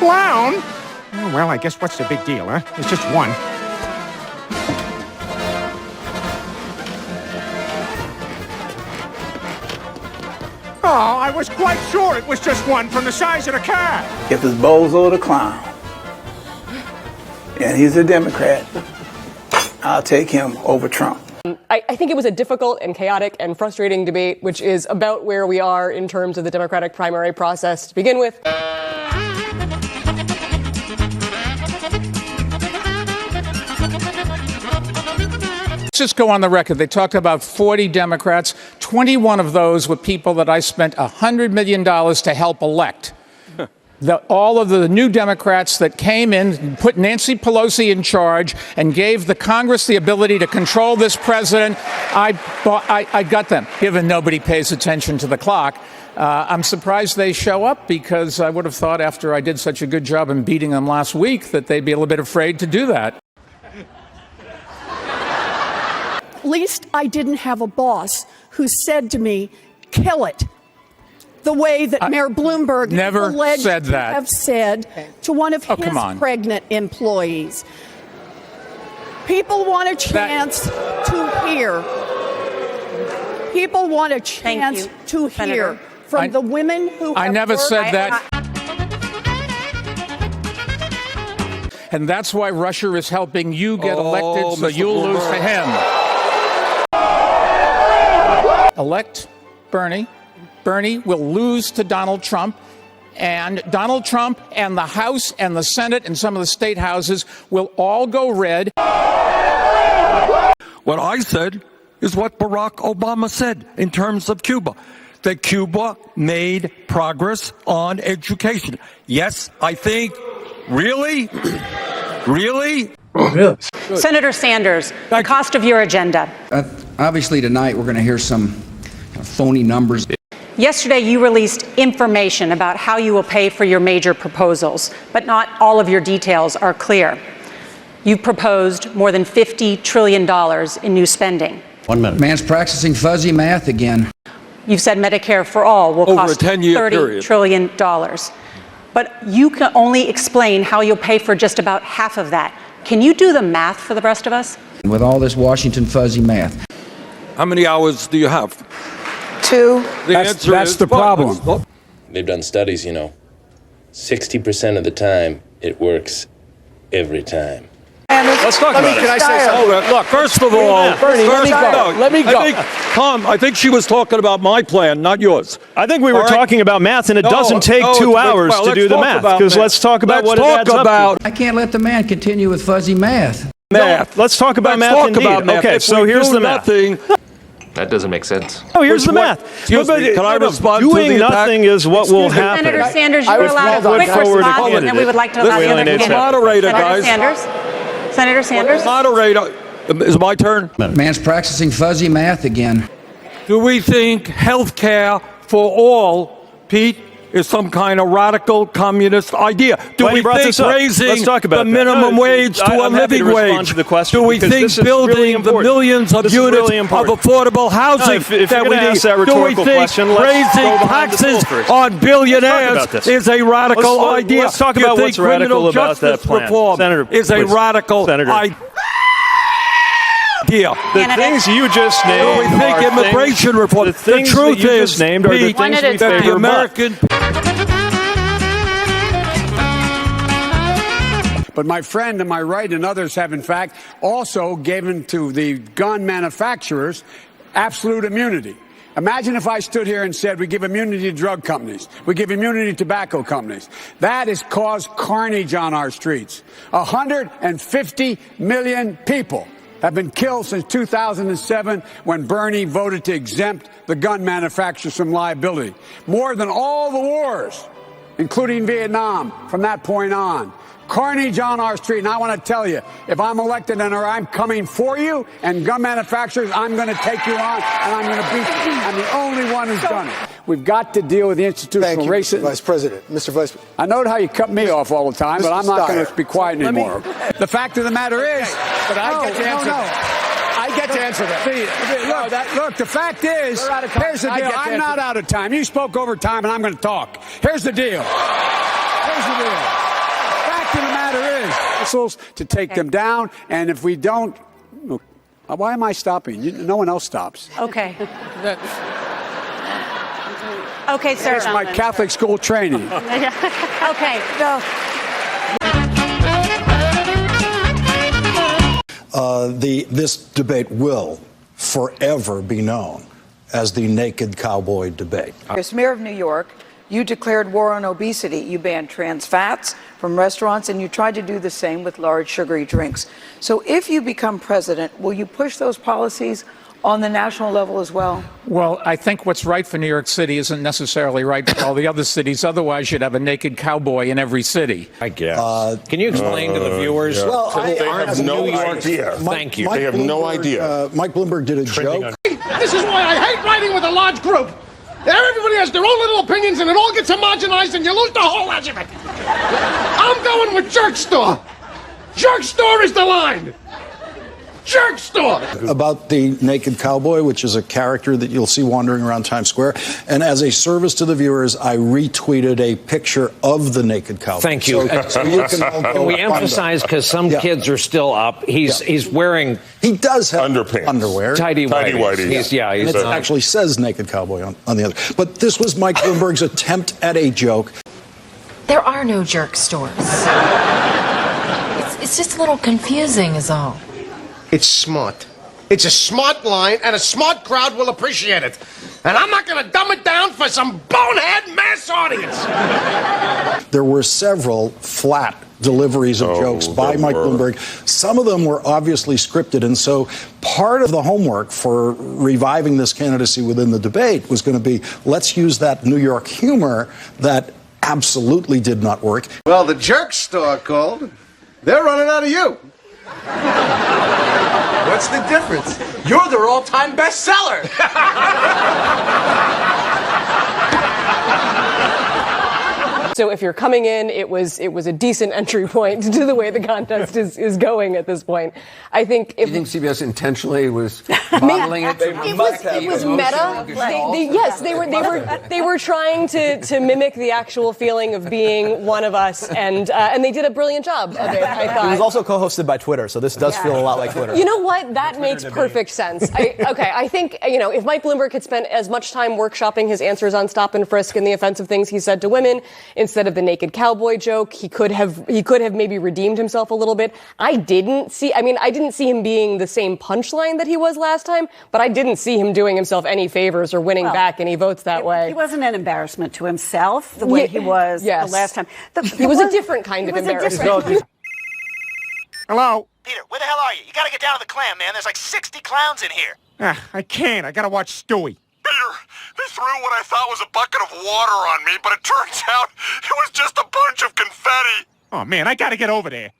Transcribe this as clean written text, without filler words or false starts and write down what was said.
clown? Oh, well, I guess what's the big deal, huh? It's just one. Oh, I was quite sure it was just one from the size of the cat. If it's Bozo the Clown, and he's a Democrat, I'll take him over Trump. I think it was a difficult and chaotic and frustrating debate, which is about where we are in terms of the Democratic primary process to begin with. Let's just go on the record. They talked about 40 Democrats. 21 of those were people that I spent $100 million to help elect. All of the new Democrats that came in, put Nancy Pelosi in charge, and gave the Congress the ability to control this president, I got them. Given nobody pays attention to the clock, I'm surprised they show up, because I would have thought after I did such a good job in beating them last week that they'd be a little bit afraid to do that. At least I didn't have a boss who said to me, kill it. The way that Mayor Bloomberg never alleged said that. to have said to one of his pregnant employees. People want a chance to hear. People want a chance to hear from the women who I never said that. And that's why Russia is helping you get elected, so you'll lose to him. Elect Bernie. Bernie will lose to Donald Trump, and Donald Trump and the House and the Senate and some of the state houses will all go red. What I said is what Barack Obama said in terms of Cuba, that Cuba made progress on education. Yes, I think, really? Senator Sanders, the cost of your agenda. Obviously, tonight we're going to hear some phony numbers. Yesterday, you released information about how you will pay for your major proposals, but not all of your details are clear. You proposed more than $50 trillion in new spending. 1 minute. Man's practicing fuzzy math again. You've said Medicare for all will cost $30 trillion. But you can only explain how you'll pay for just about half of that. Can you do the math for the rest of us? With all this Washington fuzzy math. How many hours do you have? 2. That's the problem. They've done studies, 60% of the time it works every time. Let's talk about it. Can I say something? Look, first of all, Bernie, let me go. Tom, I think she was talking about my plan, not yours. I think we were talking about math, and it doesn't take 2 hours to do the math. Because let's talk about what it adds up to. I can't let the man continue with fuzzy math. Let's talk about math indeed. Okay, so here's the math. That doesn't make sense. Oh, here's the math. Excuse me, can I respond to doing nothing is what will happen. Senator Sanders, you're allowed a quick response, and then we would like to allow the other candidates. Moderator, guys. Senator Sanders. Moderator, is it my turn? Man's practicing fuzzy math again. Do we think health care for all, Pete, is some kind of radical communist idea? Do we think raising the minimum wage to a living wage? Do we think building the millions of units of affordable housing that we need? Do we think raising taxes on billionaires is a radical idea? Let's talk about what's radical about that plan. Reform is a radical idea. The things you just named we think immigration reform. The truth is, named are the things we that the favor American. But my friend to my right and others have, in fact, also given to the gun manufacturers absolute immunity. Imagine if I stood here and said we give immunity to drug companies, we give immunity to tobacco companies. That has caused carnage on our streets. 150 million people have been killed since 2007 when Bernie voted to exempt the gun manufacturers from liability. More than all the wars, including Vietnam, from that point on. Carnage on our street. And I want to tell you, if I'm elected and I'm coming for you and gun manufacturers, I'm going to take you on and I'm going to beat you. I'm the only one who's done it. We've got to deal with the institutional racism. Vice President. Mr. Vice President. I know how you cut me off all the time, but I'm not going to be quiet anymore. The fact of the matter is, but I get to answer that. I get to answer that. Look, the fact is, here's the deal. I'm not out of time. You spoke over time, and I'm going to talk. Here's the deal. missiles to take them down. And if we don't, why am I stopping? No one else stops. Okay. Okay, sir. That's my Catholic school training. Okay, go. This debate will forever be known as the naked cowboy debate. As mayor of New York, you declared war on obesity. You banned trans fats from restaurants, and you tried to do the same with large sugary drinks. So if you become president, will you push those policies on the national level as well? Well, I think what's right for New York City isn't necessarily right for all the other cities. Otherwise, you'd have a naked cowboy in every city. I guess. Can you explain to the viewers? Yeah. Well, they have no idea. Thank you. They have no idea. Mike Bloomberg did a joke. This is why I hate writing with a large group. Everybody has their own little opinions, and it all gets homogenized, and you lose the whole edge of it. I'm going with jerk store. Jerk store is the line. Jerk store. About the naked cowboy, which is a character that you'll see wandering around Times Square. And as a service to the viewers, I retweeted a picture of the naked cowboy. Thank you. So you can all go Can we emphasize, because some kids are still up, he's wearing... He does have underpants. Underwear. Tidy whities. It actually says naked cowboy on the other. But this was Mike Bloomberg's attempt at a joke. There are no jerk stores. It's just a little confusing is all. It's smart. It's a smart line, and a smart crowd will appreciate it. And I'm not going to dumb it down for some bonehead mass audience. There were several flat deliveries of jokes by Mike Bloomberg. Some of them were obviously scripted, and so part of the homework for reviving this candidacy within the debate was going to be, let's use that New York humor that absolutely did not work. Well, the jerk store called. They're running out of you. What's the difference? You're their all-time bestseller. So if you're coming in, it was a decent entry point to the way the contest is going at this point. I think if you think CBS intentionally was modeling it. It was meta. They were trying to mimic the actual feeling of being one of us, and they did a brilliant job of it. I thought it was also co-hosted by Twitter, so this does feel a lot like Twitter. You know what? That makes perfect sense. I think if Mike Bloomberg had spent as much time workshopping his answers on stop and frisk and the offensive things he said to women instead of the naked cowboy joke, he could have maybe redeemed himself a little bit. I didn't see him being the same punchline that he was last time, but I didn't see him doing himself any favors or winning back any votes that way. He wasn't an embarrassment to himself the way he was the last time. He was a different kind of embarrassment. Hello? Peter, where the hell are you? You gotta get down to the clam, man. There's like 60 clowns in here. I can't. I gotta watch Stewie. Peter, they threw what I thought was a bucket of water on me, but it turns out it was just a bunch of confetti. Oh, man, I gotta get over there.